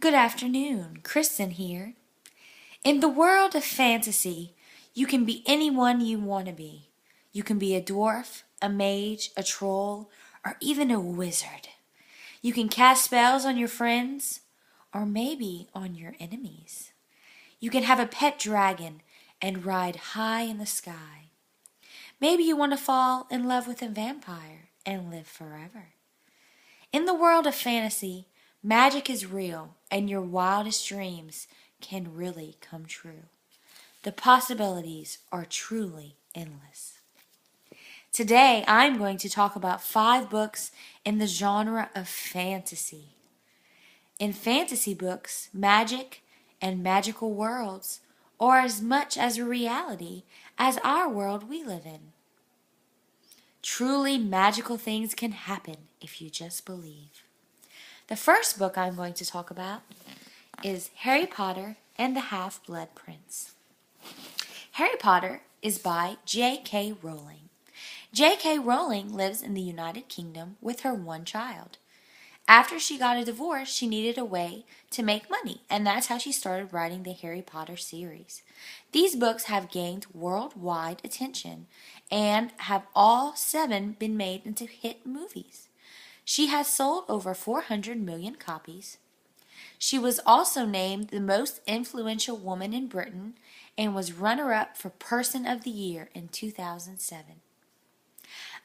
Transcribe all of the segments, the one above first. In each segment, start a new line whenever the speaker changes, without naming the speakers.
Good afternoon, Kristen here. In the world of fantasy, you can be anyone you want to be. You can be a dwarf, a mage, a troll, or even a wizard. You can cast spells on your friends, or maybe on your enemies. You can have a pet dragon and ride high in the sky. Maybe you want to fall in love with a vampire and live forever. In the world of fantasy, magic is real, and your wildest dreams can really come true. The possibilities are truly endless. Today, I'm going to talk about 5 books in the genre of fantasy. In fantasy books, magic and magical worlds are as much as a reality as our world we live in. Truly magical things can happen if you just believe. The first book I'm going to talk about is Harry Potter and the Half-Blood Prince. Harry Potter is by J.K. Rowling. J.K. Rowling lives in the United Kingdom with her one child. After she got a divorce, she needed a way to make money, and that's how she started writing the Harry Potter series. These books have gained worldwide attention and have all 7 been made into hit movies. She has sold over 400 million copies. She was also named the most influential woman in Britain and was runner-up for Person of the Year in 2007.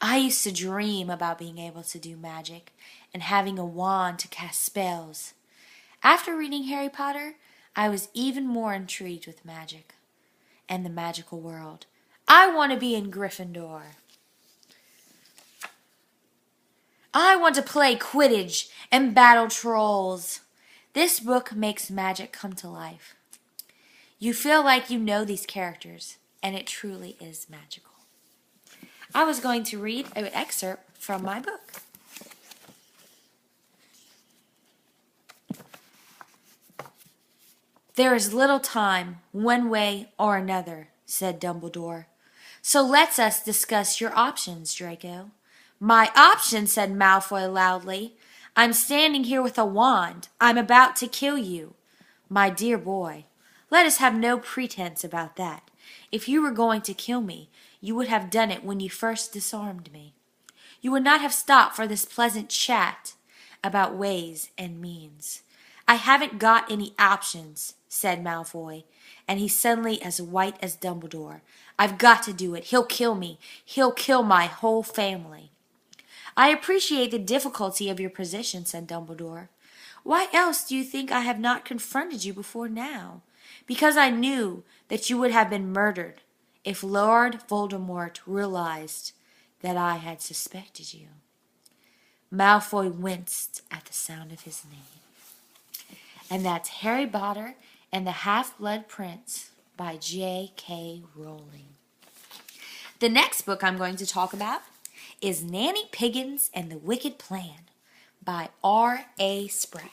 I used to dream about being able to do magic and having a wand to cast spells. After reading Harry Potter, I was even more intrigued with magic and the magical world. I want to be in Gryffindor. I want to play Quidditch and battle trolls. This book makes magic come to life. You feel like you know these characters, and it truly is magical. I was going to read an excerpt from my book. There is little time, one way or another, said Dumbledore. So let's us discuss your options, Draco. My option, said Malfoy loudly. I'm standing here with a wand. I'm about to kill you. My dear boy, let us have no pretense about that. If you were going to kill me, you would have done it when you first disarmed me. You would not have stopped for this pleasant chat about ways and means. I haven't got any options, said Malfoy, and he's suddenly as white as Dumbledore. I've got to do it. He'll kill me. He'll kill my whole family. I appreciate the difficulty of your position, said Dumbledore. Why else do you think I have not confronted you before now? Because I knew that you would have been murdered if Lord Voldemort realized that I had suspected you. Malfoy winced at the sound of his name. And that's Harry Potter and the Half-Blood Prince by J.K. Rowling. The next book I'm going to talk about is Nanny Piggins and the Wicked Plan by R.A. Spratt.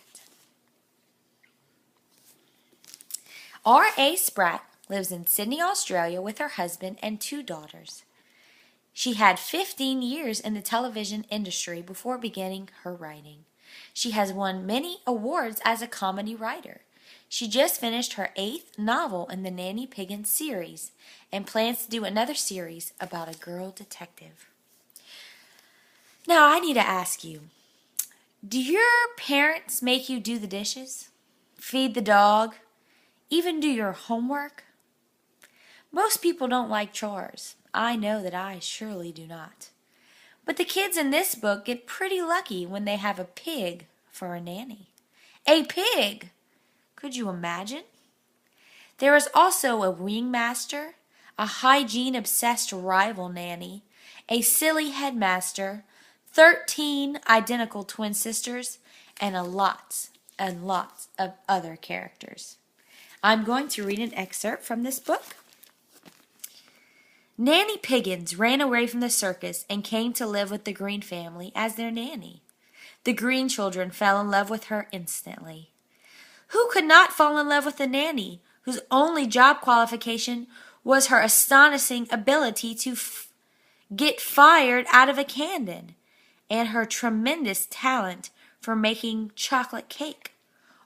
R.A. Spratt lives in Sydney, Australia with her husband and 2 daughters. She had 15 years in the television industry before beginning her writing. She has won many awards as a comedy writer. She just finished her 8th novel in the Nanny Piggins series and plans to do another series about a girl detective. Now, I need to ask you, do your parents make you do the dishes, feed the dog, even do your homework? Most people don't like chores. I know that I surely do not. But the kids in this book get pretty lucky when they have a pig for a nanny. A pig! Could you imagine? There is also a ringmaster, a hygiene-obsessed rival nanny, a silly headmaster, 13 identical twin sisters, and lots of other characters. I'm going to read an excerpt from this book. Nanny Piggins ran away from the circus and came to live with the Green family as their nanny. The Green children fell in love with her instantly. Who could not fall in love with a nanny whose only job qualification was her astonishing ability to get fired out of a cannon and her tremendous talent for making chocolate cake?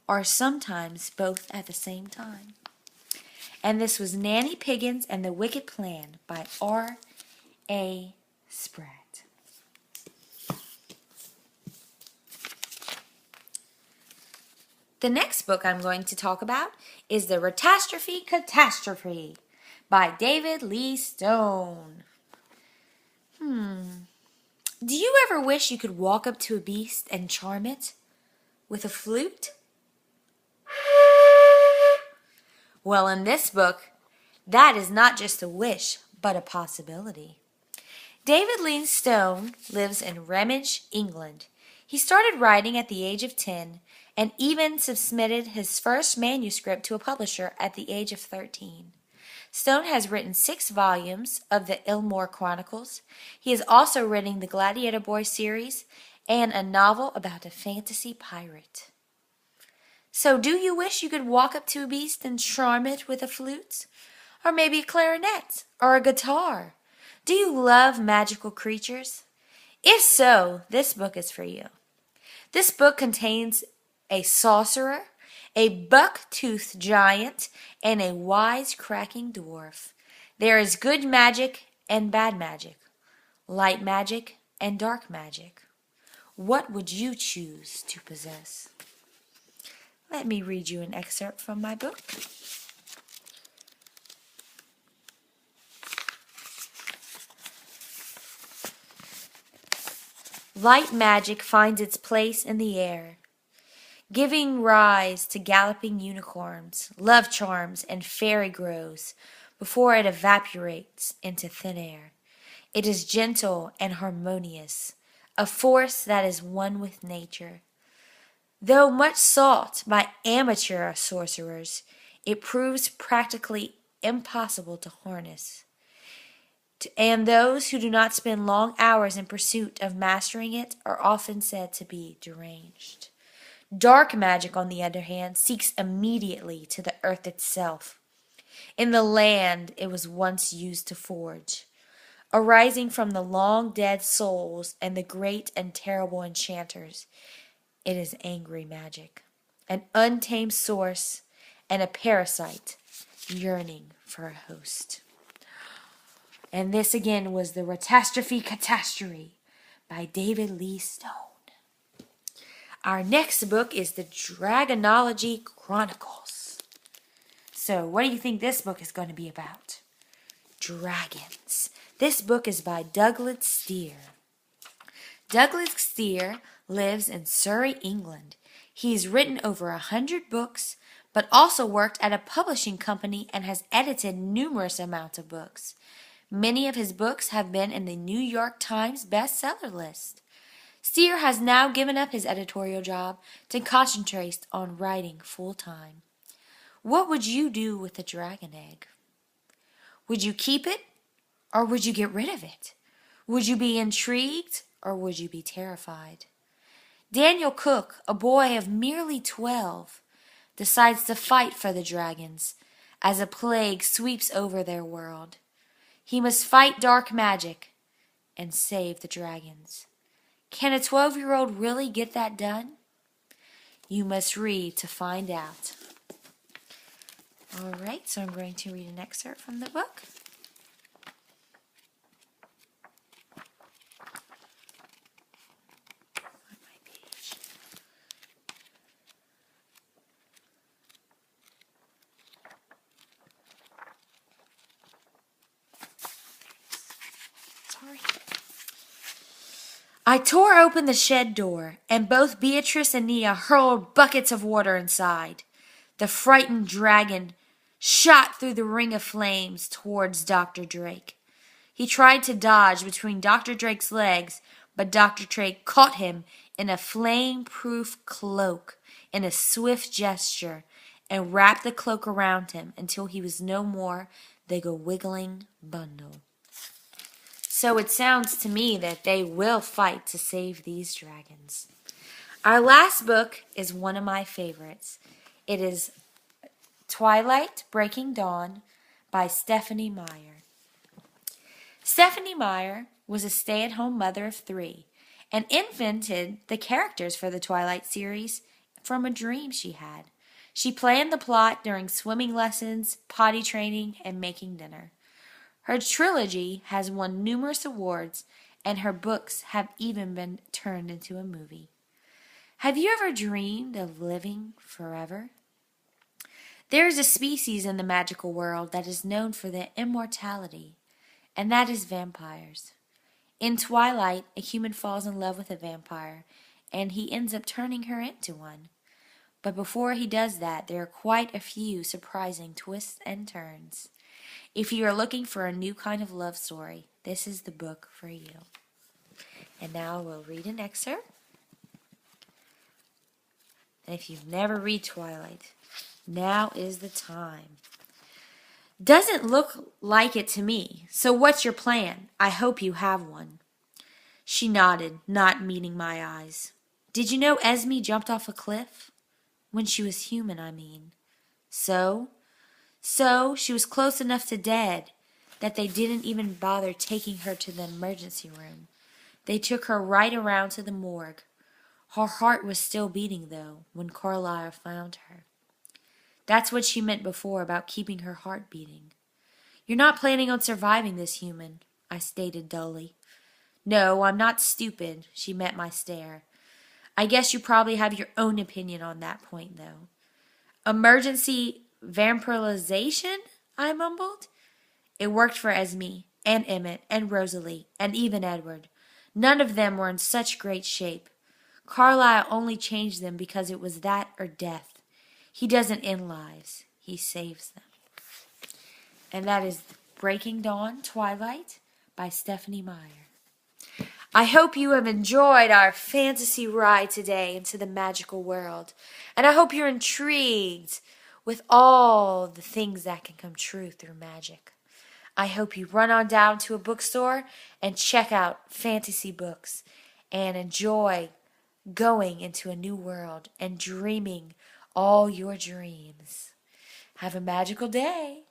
or sometimes both at the same time. And this was Nanny Piggins and the Wicked Plan by R.A. Spratt. The next book I'm going to talk about is The Catastrophe by David Lee Stone. Do you ever wish you could walk up to a beast and charm it with a flute? Well, in this book, that is not just a wish, but a possibility. David Lee Stone lives in Remich, England. He started writing at the age of 10 and even submitted his first manuscript to a publisher at the age of 13. Stone has written 6 volumes of the Ilmore Chronicles. He has also written the Gladiator Boy series and a novel about a fantasy pirate. So, do you wish you could walk up to a beast and charm it with a flute? Or maybe a clarinet? Or a guitar? Do you love magical creatures? If so, this book is for you. This book contains a sorcerer, a buck-toothed giant, and a wise-cracking dwarf. There is good magic and bad magic, light magic and dark magic. What would you choose to possess? Let me read you an excerpt from my book. Light magic finds its place in the air, giving rise to galloping unicorns, love charms, and fairy grows before it evaporates into thin air. It is gentle and harmonious, a force that is one with nature. Though much sought by amateur sorcerers, it proves practically impossible to harness. And those who do not spend long hours in pursuit of mastering it are often said to be deranged. Dark magic, on the other hand, seeks immediately to the earth itself, in the land it was once used to forge. Arising from the long-dead souls and the great and terrible enchanters, it is angry magic, an untamed source, and a parasite yearning for a host. And this again was The Catastrophe by David Lee Stone. Our next book is The Dragonology Chronicles. So, what do you think this book is going to be about? Dragons. This book is by Douglas Steere. Douglas Steere lives in Surrey, England. He's written over 100 books, but also worked at a publishing company and has edited numerous amounts of books. Many of his books have been in the New York Times bestseller list. Steere has now given up his editorial job to concentrate on writing full-time. What would you do with a dragon egg? Would you keep it, or would you get rid of it? Would you be intrigued, or would you be terrified? Daniel Cook, a boy of merely 12, decides to fight for the dragons as a plague sweeps over their world. He must fight dark magic and save the dragons. Can a 12-year-old really get that done? You must read to find out. All right, so I'm going to read an excerpt from the book. On my page. Sorry. I tore open the shed door, and both Beatrice and Nia hurled buckets of water inside. The frightened dragon shot through the ring of flames towards Dr. Drake. He tried to dodge between Dr. Drake's legs, but Dr. Drake caught him in a flame-proof cloak in a swift gesture and wrapped the cloak around him until he was no more than a wiggling bundle. So it sounds to me that they will fight to save these dragons. Our last book is one of my favorites. It is Twilight Breaking Dawn by Stephanie Meyer. Stephanie Meyer was a stay-at-home mother of 3 and invented the characters for the Twilight series from a dream she had. She planned the plot during swimming lessons, potty training, and making dinner. Her trilogy has won numerous awards, and her books have even been turned into a movie. Have you ever dreamed of living forever? There is a species in the magical world that is known for their immortality, and that is vampires. In Twilight, a human falls in love with a vampire, and he ends up turning her into one. But before he does that, there are quite a few surprising twists and turns. If you are looking for a new kind of love story, this is the book for you. And now we'll read an excerpt. And if you've never read Twilight, now is the time. Doesn't look like it to me. So what's your plan? I hope you have one. She nodded, not meeting my eyes. Did you know Esme jumped off a cliff? When she was human, I mean. So she was close enough to dead that they didn't even bother taking her to the emergency room. They took her right around to the morgue. Her heart was still beating, though, when Carlisle found her. That's what she meant before about keeping her heart beating. You're not planning on surviving this, human, I stated dully. No, I'm not stupid, she met my stare. I guess you probably have your own opinion on that point, though. Emergency vampirization? I mumbled. It worked for Esme, and Emmett, and Rosalie, and even Edward. None of them were in such great shape. Carlisle only changed them because it was that or death. He doesn't end lives. He saves them. And that is Breaking Dawn, Twilight by Stephanie Meyer. I hope you have enjoyed our fantasy ride today into the magical world. And I hope you're intrigued with all the things that can come true through magic. I hope you run on down to a bookstore and check out fantasy books and enjoy going into a new world and dreaming all your dreams. Have a magical day.